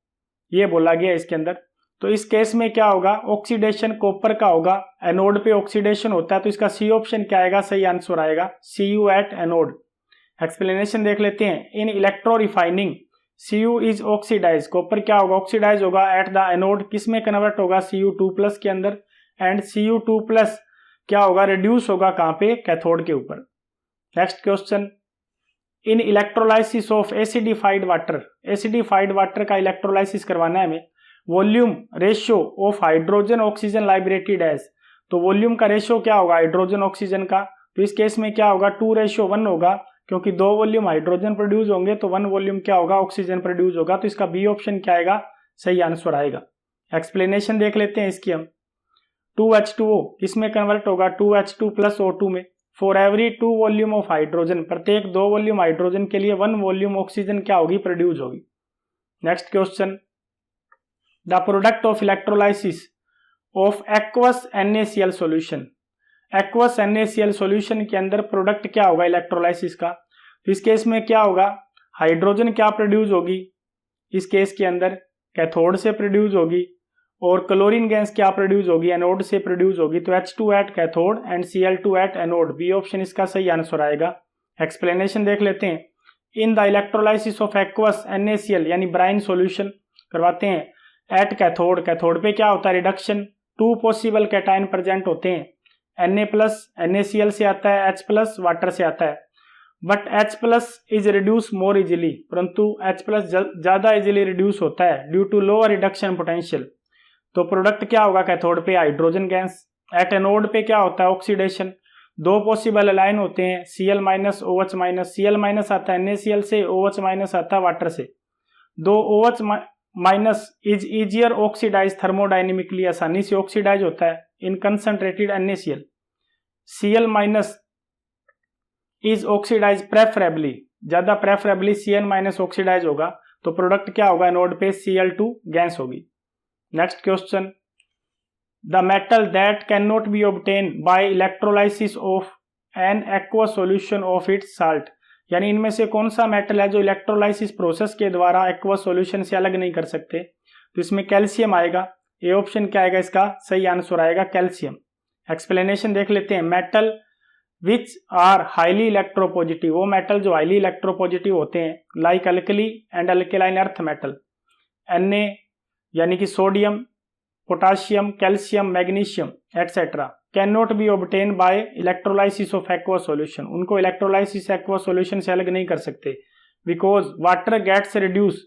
ये बोला गया इसके अंदर। तो इस केस में क्या होगा, ऑक्सीडेशन कॉपर का होगा, एनोड पे ऑक्सीडेशन होता है, तो इसका सी ऑप्शन क्या आएगा, सही आंसर आएगा, Cu एट एनोड। एक्सप्लेनेशन देख लेते हैं। In electro refining Cu is oxidize, copper क्या होगा, ऑक्सीडाइज होगा एट द एनोड, किस में कन्वर्ट होगा, Cu2+ के अंदर, एंड Cu2+ क्या होगा, रिड्यूस होगा कहां पे, कैथोड के ऊपर। Next question, in electrolysis of acidified water, acidified water का इलेक्ट्रोलाइसिस करवाना है हमें, volume ratio of hydrogen oxygen liberated as. तो वॉल्यूम का रेशियो क्या होगा हाइड्रोजन ऑक्सीजन का, तो इस केस में क्या होगा, 2:1 होगा, क्योंकि 2 वॉल्यूम हाइड्रोजन प्रोड्यूस होंगे तो 1 वॉल्यूम क्या होगा, ऑक्सीजन प्रोड्यूस होगा। तो इसका बी ऑप्शन क्या आएगा, सही आंसर आएगा। एक्सप्लेनेशन देख लेते हैं इसकी हम। 2H2O किसमें कन्वर्ट होगा, 2H2+ O2 में। For every 2 volume of hydrogen, प्रत्येक 2 वॉल्यूम हाइड्रोजन के लिए 1 वॉल्यूम ऑक्सीजन क्या होगी, प्रोड्यूस होगी। Next question, the product of electrolysis of aqueous NaCl solution. Aqueous NaCl solution के अंदर प्रोडक्ट क्या होगा इलेक्ट्रोलाइसिस का, तो इस केस में क्या होगा, हाइड्रोजन क्या प्रोड्यूस होगी, इस केस के अंदर कैथोड से प्रोड्यूस होगी, और क्लोरीन गैस क्या प्रोड्यूस होगी, एनोड से प्रोड्यूस होगी। तो H2 at cathode and Cl2 at anode, B option इसका सही आंसर आएगा। एक्सप्लेनेशन देख लेते हैं। In the electrolysis of aqueous NaCl यानी ब्राइन सॉल्यूशन करवाते हैं एट कैथोड, कैथोड पे क्या होता है, रिडक्शन, 2 पॉसिबल कैटायन प्रेजेंट होते हैं, Na+ NaCl से आता है, H+ वाटर से आता है, but H+ is reduce more easily, परंतु H+ ज्यादा इजिली रिड्यूस होता है due to lower reduction potential. तो प्रोडक्ट क्या होगा कैथोड पे, हाइड्रोजन गैस। एट एनोड पे क्या होता है, ऑक्सीडेशन, 2 पॉसिबल अलाइन होते हैं, Cl- OH-, Cl- आता है NaCl से, OH- आता है वाटर से। 2 OH- is easier oxidize thermodynamically, आसानी से ऑक्सीडाइज होता है in concentrated NaCl। Cl- is oxidize preferably, ज्यादा प्रेफरेबली Cl- ऑक्सीडाइज होगा, तो प्रोडक्ट क्या होगा एनोड पे, Cl2 गैस होगी। Next question, the metal that can not be obtain by electrolysis of an aqueous solution of its salt. यानी इनमें से कौन सा मेटल है जो इलेक्ट्रोलाइसिस प्रोसेस के द्वारा एक्वस सॉल्यूशन से अलग नहीं कर सकते, तो इसमें कैल्शियम आएगा, ए ऑप्शन क्या आएगा, इसका सही आंसर आएगा कैल्शियम। एक्सप्लेनेशन देख लेते हैं। Metal which are highly electropositive, वो मेटल जो हाईली इलेक्ट्रोपॉजिटिव होते हैं, like alkali and alkaline earth metal, Na यानी कि sodium, potassium, calcium, magnesium etcetera, can not be obtain by electrolysis of aqueous solution, उनको इलेक्ट्रोलाइसिस एक्वस सॉल्यूशन से अलग नहीं कर सकते, बिकॉज वाटर गेट्स रिड्यूस,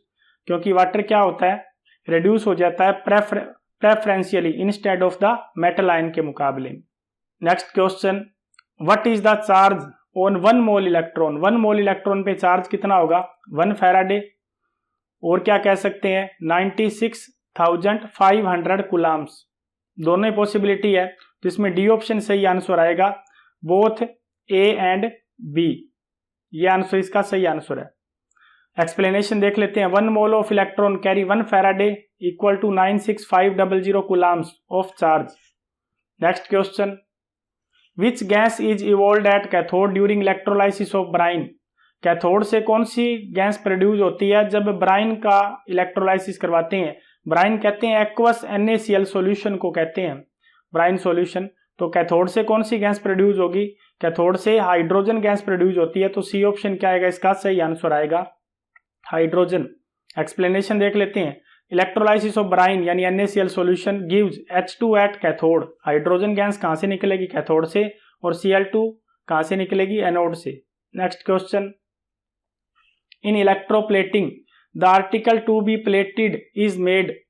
क्योंकि वाटर क्या होता है, रिड्यूस हो जाता है preferentially instead of the metal ion के मुकाबले। Next question, what is the charge on 1 mole electron. 1 mole electron पे चार्ज कितना होगा, 1 फैराडे, और क्या कह सकते हैं 96,500 कूलम्स, दोनों ही पॉसिबिलिटी है, तो इसमें डी ऑप्शन सही आंसर आएगा, बोथ ए एंड बी, ये आंसर इसका सही आंसर है। एक्सप्लेनेशन देख लेते हैं। 1 mole of electron carry 1 faraday equal to 96500 coulombs of charge. Next question, which gas is evolved at cathode during electrolysis of brine. Cathode से कौन सी गैस प्रोड्यूस होती है जब ब्राइन का इलेक्ट्रोलाइसिस करवाते हैं, ब्राइन कहते हैं एक्वस NaCl सॉल्यूशन को कहते हैं ब्राइन सॉल्यूशन। तो कैथोड से कौन सी गैस प्रोड्यूस होगी, कैथोड से हाइड्रोजन गैस प्रोड्यूस होती है। तो सी ऑप्शन क्या आएगा, इसका सही आंसर आएगा हाइड्रोजन। एक्सप्लेनेशन देख लेते हैं। इलेक्ट्रोलाइसिस ऑफ ब्राइन यानी NaCl solution gives H2 at cathode. Hydrogen gas कहां से निकलेगी, कैथोड से, और Cl2 कहां से निकलेगी, एनोड से। Next question, in electroplating the article to be plated is made,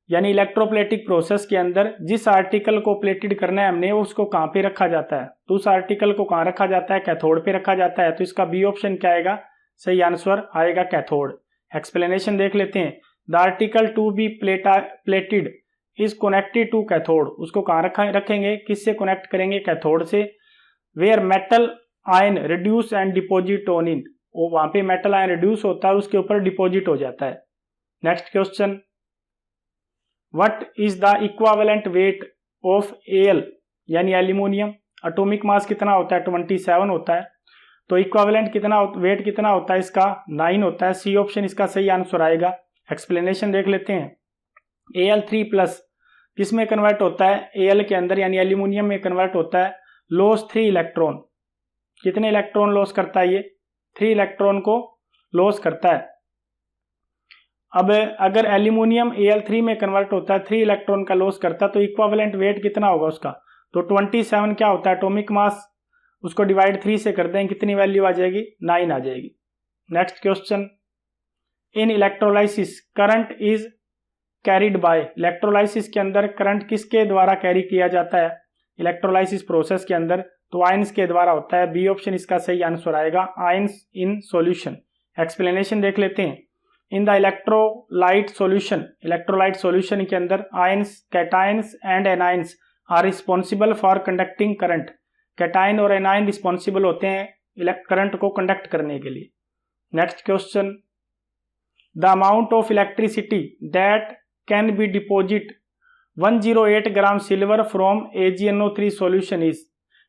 यानी इलेक्ट्रोप्लेटिक प्रोसेस के अंदर जिस आर्टिकल को प्लेटेड करना है हमने उसको कहां पे रखा जाता है, तो उस आर्टिकल को कहां रखा जाता है, कैथोड पे रखा जाता है। तो इसका बी ऑप्शन क्या आएगा, सही आंसर आएगा कैथोड। एक्सप्लेनेशन देख लेते हैं। The article to be plated is connected to cathode, उसको कहां रखेंगे, किससे कनेक्ट करेंगे, कैथोड से। Where metal ion reduce and deposit on in, वो वहां पे मेटल आयन रिड्यूस होता है, उसके ऊपर डिपोजिट हो जाता है। Next question, what is the equivalent weight of Al यानी एल्यूमिनियम, एटॉमिक मास कितना होता है, 27 होता है। तो इक्विवेलेंट कितना, वेट कितना होता है इसका, 9 होता है। सी ऑप्शन इसका सही आंसर आएगा। एक्सप्लेनेशन देख लेते हैं। Al3+ किसमें कन्वर्ट होता है, Al के अंदर यानी एल्यूमिनियम में कन्वर्ट होता है, लॉस 3 इलेक्ट्रॉन। कितने इलेक्ट्रॉन लॉस करता है ये, 3 इलेक्ट्रॉन को लॉस करता है। अब अगर एल्यूमिनियम Al3 में कन्वर्ट होता है, 3 इलेक्ट्रॉन का लॉस करता है, तो इक्विवेलेंट वेट कितना होगा उसका, तो 27 क्या होता है एटॉमिक मास, उसको डिवाइड 3 से कर दें, कितनी वैल्यू आ जाएगी, 9 आ जाएगी। Next question, in electrolysis current is carried by, electrolysis के अंदर करंट किसके द्वारा कैरी किया जाता है, इलेक्ट्रोलाइसिस प्रोसेस के अंदर, तो आयंस के द्वारा होता है। बी ऑप्शन इसका सही आंसर आएगा, आयंस इन सॉल्यूशन। एक्सप्लेनेशन देख लेते हैं। In the electrolyte solution, electrolyte solution के अंदर ions, cations and anions are responsible for conducting current, cation और एनायन रिस्पॉन्सिबल होते हैं करंट को कंडक्ट करने के लिए। Next question, the amount of electricity that can be deposit 108 gram silver from AgNO3 solution is,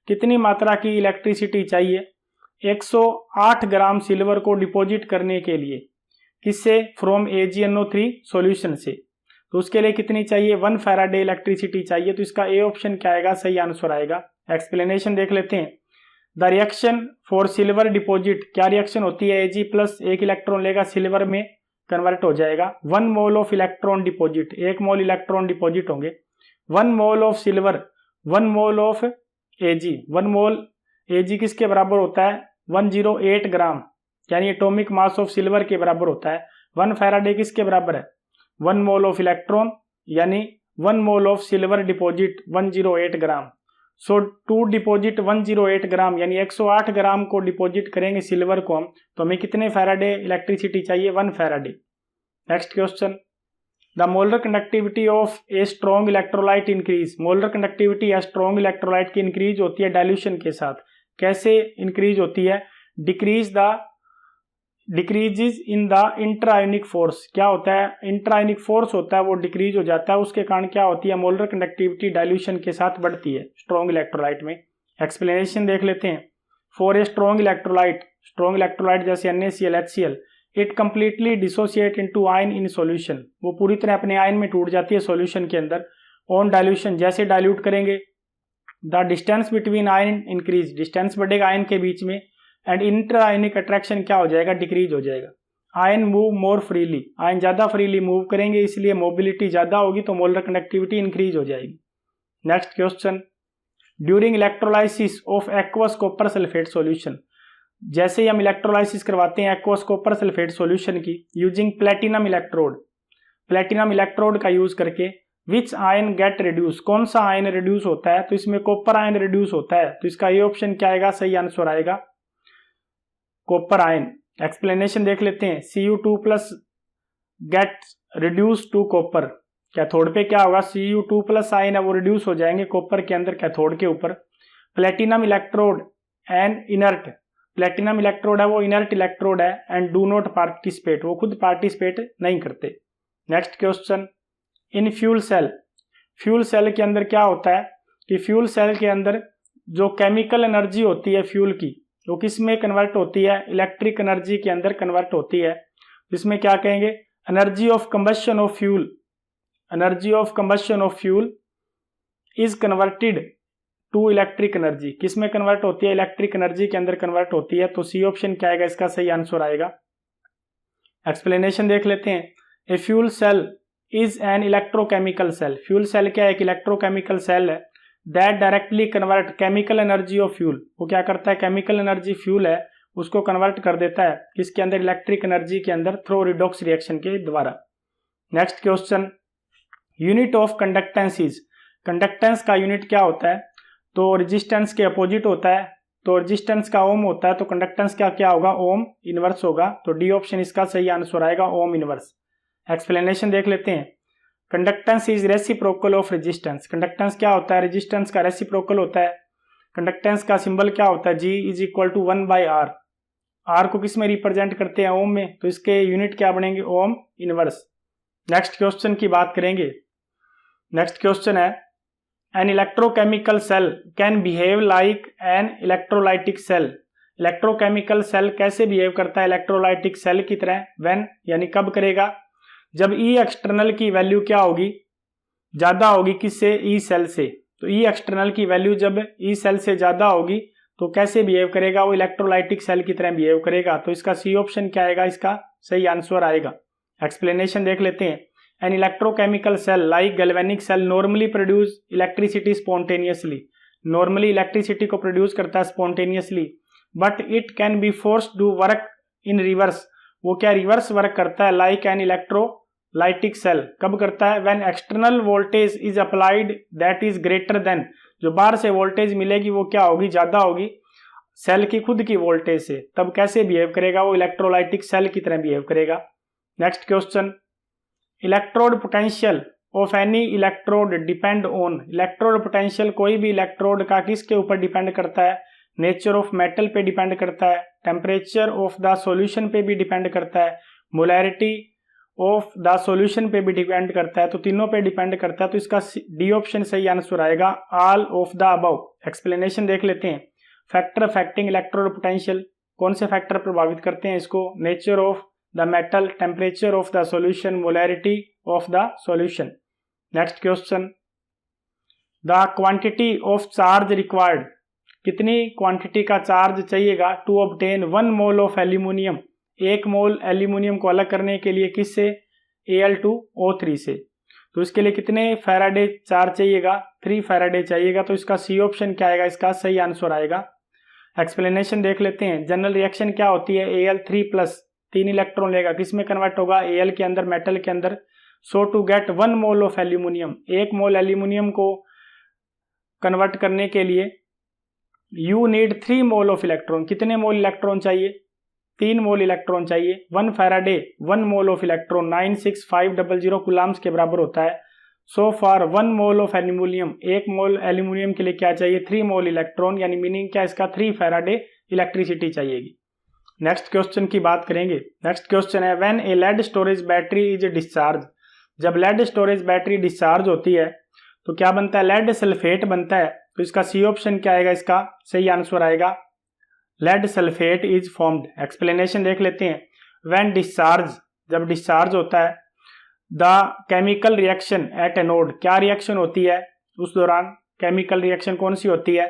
कितनी मात्रा की इलेक्ट्रिसिटी चाहिए 108 ग्राम सिल्वर को डिपोजिट करने के लिए, किससे, फ्रॉम AgNO3 सॉल्यूशन से। तो उसके लिए कितनी चाहिए, 1 फैराडे इलेक्ट्रिसिटी चाहिए। तो इसका ए ऑप्शन क्या आएगा, सही आंसर आएगा। एक्सप्लेनेशन देख लेते हैं। The reaction for silver deposit, क्या रिएक्शन होती है, Ag+ 1 इलेक्ट्रॉन लेगा, सिल्वर में कन्वर्ट हो जाएगा। 1 mole of electron deposit, 1 mole electron deposit होंगे। 1 mole of silver, 1 mole of Ag, 1 mole Ag किसके बराबर होता है, 108 ग्राम, यानी एटॉमिक मास ऑफ सिल्वर के बराबर होता है। 1 फैराडे किसके बराबर है, 1 मोल ऑफ इलेक्ट्रॉन, यानी 1 mole of silver deposit 108 gram. So to deposit 108 gram, यानी 108 ग्राम को डिपोजिट करेंगे सिल्वर को हम, तो हमें कितने फैराडे इलेक्ट्रिसिटी चाहिए, 1 Faraday. Next question, the molar conductivity of A strong electrolyte increase, molar conductivity या स्ट्रॉन्ग इलेक्ट्रोलाइट की इंक्रीज होती है डाइल्यूशन के साथ। कैसे इंक्रीज होती है, डिक्रीजेज इन द इंट्रायोनिक फोर्स, क्या होता है, इंट्रायोनिक फोर्स होता है वो डिक्रीज हो जाता है, उसके कारण क्या होती है, मोलर कंडक्टिविटी डाइल्यूशन के साथ बढ़ती है स्ट्रॉन्ग इलेक्ट्रोलाइट में। एक्सप्लेनेशन देख लेते हैं। फॉर ए स्ट्रॉन्ग इलेक्ट्रोलाइट जैसे NaCl, HCl, it completely dissociate into ion in solution, वो पूरी तरह अपने आयन में टूट जाती है सॉल्यूशन के अंदर। ऑन डाइल्यूशन, जैसे डाइल्यूट करेंगे, the distance between ion increase, distance बढ़ेगा आयन के बीच में, एंड इंट्रायोनिक अट्रैक्शन क्या हो जाएगा, डिक्रीज हो जाएगा। Ion move more freely, ion ज्यादा फ्रीली मूव करेंगे, इसलिए मोबिलिटी ज्यादा होगी, तो मोलर कंडक्टिविटी इंक्रीज हो जाएगी। Next question, during electrolysis of aqueous copper sulphate solution, जैसे ही हम इलेक्ट्रोलाइसिस करवाते हैं एक्वस कॉपर सल्फेट सॉल्यूशन की, यूजिंग प्लेटिनम इलेक्ट्रोड का यूज करके, विच आयन गेट रिड्यूस, कौन सा आयन रिड्यूस होता है, तो इसमें कॉपर आयन रिड्यूस होता है। तो इसका ये ऑप्शन क्या आएगा, सही आंसर आएगा कॉपर आयन। एक्सप्लेनेशन देख लेते हैं। Cu2+ get reduce to copper, cathode पे क्या होगा, Cu2+ आयन है वो रिड्यूस हो जाएंगे कॉपर के अंदर कैथोड के ऊपर। Platinum electrode and inert, platinum electrode है वो इनर्ट इलेक्ट्रोड है, एंड डू नॉट पार्टिसिपेट, वो खुद पार्टिसिपेट नहीं करते। Next question, in fuel cell के अंदर क्या होता है कि फ्यूल सेल के अंदर जो केमिकल एनर्जी होती है फ्यूल की, वो किस में कन्वर्ट होती है, इलेक्ट्रिक एनर्जी के अंदर कन्वर्ट होती है, जिसमें क्या कहेंगे, energy of combustion of fuel energy of combustion of fuel is converted to electric energy, किस में कन्वर्ट होती है? इलेक्ट्रिक एनर्जी के अंदर कन्वर्ट होती है। तो सी ऑप्शन क्या आएगा? इसका सही आंसर आएगा। एक्सप्लेनेशन देख लेते हैं। A fuel cell is an electrochemical cell, fuel cell क्या है? एक इलेक्ट्रोकेमिकल सेल है। That directly convert chemical energy of fuel, वो क्या करता है? केमिकल एनर्जी फ्यूल है उसको कन्वर्ट कर देता है किसके अंदर? इलेक्ट्रिक एनर्जी के अंदर, थ्रू रिडॉक्स रिएक्शन के द्वारा। Next question, unit of conductance is, conductance का यूनिट क्या होता है? तो रेजिस्टेंस के अपोजिट होता है, तो रेजिस्टेंस का ओम होता है, तो कंडक्टेंस का क्या होगा? ओम इनवर्स होगा। तो डी ऑप्शन इसका सही आंसर आएगा, ओम इनवर्स। एक्सप्लेनेशन देख लेते हैं। Conductance is reciprocal of resistance, conductance क्या होता है? रेजिस्टेंस का रेसिप्रोकल होता है। कंडक्टेंस का सिंबल क्या होता है? G is equal to 1/R, R को किस में रिप्रेजेंट करते हैं? ओम में, तो इसके यूनिट क्या बनेंगे? Ohm inverse. नेक्स्ट क्वेश्चन की बात करेंगे। नेक्स्ट क्वेश्चन है, an electrochemical cell can behave like an electrolytic cell, electrochemical cell कैसे बिहेव करता है इलेक्ट्रोलाइटिक सेल की तरह? व्हेन, यानी कब करेगा? जब ई एक्सटर्नल की वैल्यू क्या होगी? ज्यादा होगी किससे? ई सेल से। तो ई एक्सटर्नल की वैल्यू जब ई सेल से ज्यादा होगी तो कैसे बिहेव करेगा? वो इलेक्ट्रोलाइटिक सेल की तरह बिहेव करेगा। तो इसका सी ऑप्शन क्या आएगा? इसका सही आंसर आएगा। एक्सप्लेनेशन देख लेते हैं। An electrochemical cell like galvanic cell normally produce electricity spontaneously, normally electricity को प्रोड्यूस करता है spontaneously, but it can be forced to work in reverse, वो क्या रिवर्स वर्क करता है? लाइक एन इलेक्ट्रोलाइटिक सेल, कब करता है? When external voltage is applied that is greater than, जो बाहर से वोल्टेज मिलेगी वो क्या होगी? ज्यादा होगी सेल की खुद की वोल्टेज से, तब कैसे बिहेव करेगा? वो इलेक्ट्रोलाइटिक सेल की तरह बिहेव करेगा। Next question, electrode potential of any electrode depend on, electrode potential कोई भी इलेक्ट्रोड का किसके ऊपर डिपेंड करता है? नेचर ऑफ मेटल पे डिपेंड करता है, टेम्परेचर ऑफ द सॉल्यूशन पे भी डिपेंड करता है, मोलैरिटी ऑफ द सॉल्यूशन पे भी डिपेंड करता है, तो तीनों पे डिपेंड करता है। तो इसका डी ऑप्शन सही आंसर आएगा, all of the above. Explanation देख लेते हैं। फैक्टर अफेक्टिंग इलेक्ट्रोड पोटेंशियल, कौन से फैक्टर प्रभावित करते हैं इसको? Nature of the metal, temperature of the solution, molarity of the solution. Next question, the quantity of charge required, कितनी क्वांटिटी का चार्ज चाहिएगा? To obtain 1 mole of aluminium, 1 mole aluminium को अलग करने के लिए किससे? Al2O3 से। तो इसके लिए कितने फैराडे चार्ज चाहिएगा? 3 फैराडे चाहिएगा। तो इसका सी ऑप्शन क्या आएगा? इसका सही आंसर आएगा। एक्सप्लेनेशन देख लेते हैं। जनरल रिएक्शन क्या होती है? Al3+, 3 इलेक्ट्रॉन लेगा, किस में कन्वर्ट होगा? Al के अंदर, मेटल के अंदर। So to get 1 mole of aluminium, 1 mole aluminium को कन्वर्ट करने के लिए you need 3 mole of electron, कितने मोल इलेक्ट्रॉन चाहिए? 3 मोल इलेक्ट्रॉन चाहिए। 1 faraday 1 mole of electron 96500 coulombs के बराबर होता है। So for 1 mole of aluminium, 1 mole aluminium के लिए क्या चाहिए? 3 मोल इलेक्ट्रॉन, यानी मीनिंग क्या इसका? 3 फैराडे इलेक्ट्रिसिटी चाहिएगी। नेक्स्ट क्वेश्चन की बात करेंगे। नेक्स्ट क्वेश्चन है, when a lead storage battery is discharge, जब लेड स्टोरेज बैटरी डिस्चार्ज होती है तो क्या बनता है? लेड सल्फेट बनता है। तो इसका सी ऑप्शन क्या आएगा? इसका सही आंसर आएगा, lead sulphate is formed. Explanation देख लेते हैं। व्हेन डिस्चार्ज, जब डिस्चार्ज होता है, the chemical reaction at anode, क्या रिएक्शन होती है उस दौरान? केमिकल रिएक्शन कौन सी होती है?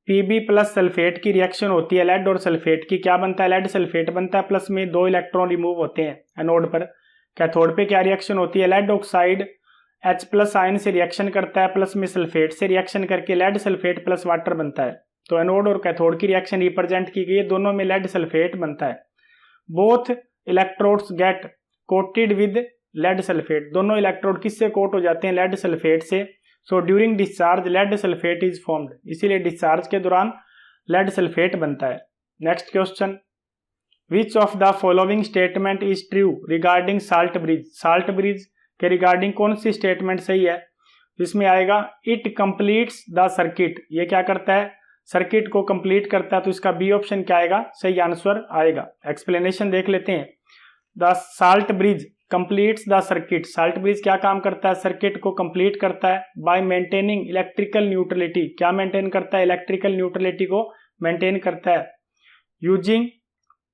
Pb प्लस सल्फेट की रिएक्शन होती है लेड और सल्फेट की। क्या बनता है? लेड सल्फेट बनता है, प्लस में 2 इलेक्ट्रॉन रिमूव होते हैं एनोड पर। कैथोड पे क्या रिएक्शन होती है? लेड ऑक्साइड H+ आयन से रिएक्शन करता है, प्लस में सल्फेट से रिएक्शन करके लेड सल्फेट प्लस वाटर बनता है। तो एनोड और कैथोड की रिएक्शन रिप्रेजेंट की गई है, दोनों में लेड सल्फेट बनता है। Both electrodes get coated with lead sulphate, दोनों इलेक्ट्रोड किससे कोट हो जाते हैं? लेड सल्फेट से। So during discharge lead sulphate is formed, इसीलिए डिस्चार्ज के दौरान लेड सल्फेट बनता है। Next question, which of the following statement is true regarding salt bridge, salt bridge के रिगार्डिंग कौन सी स्टेटमेंट सही है? इसमें आएगा इट कंप्लीट्स द सर्किट, ये क्या करता है? सर्किट को कंप्लीट करता है। तो इसका बी ऑप्शन क्या आएगा? सही आंसर आएगा। एक्सप्लेनेशन देख लेते हैं। The salt bridge completes the circuit, salt bridge क्या काम करता है? सर्किट को कंप्लीट करता है बाय मेंटेनिंग इलेक्ट्रिकल न्यूट्रलिटी, क्या मेंटेन करता है? इलेक्ट्रिकल न्यूट्रलिटी को मेंटेन करता है। यूजिंग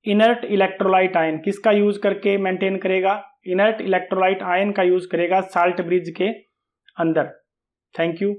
इनर्ट इलेक्ट्रोलाइट आयन, किसका यूज करके मेंटेन करेगा? इनर्ट इलेक्ट्रोलाइट आयन का यूज करेगा साल्ट ब्रिज के अंदर। Thank you.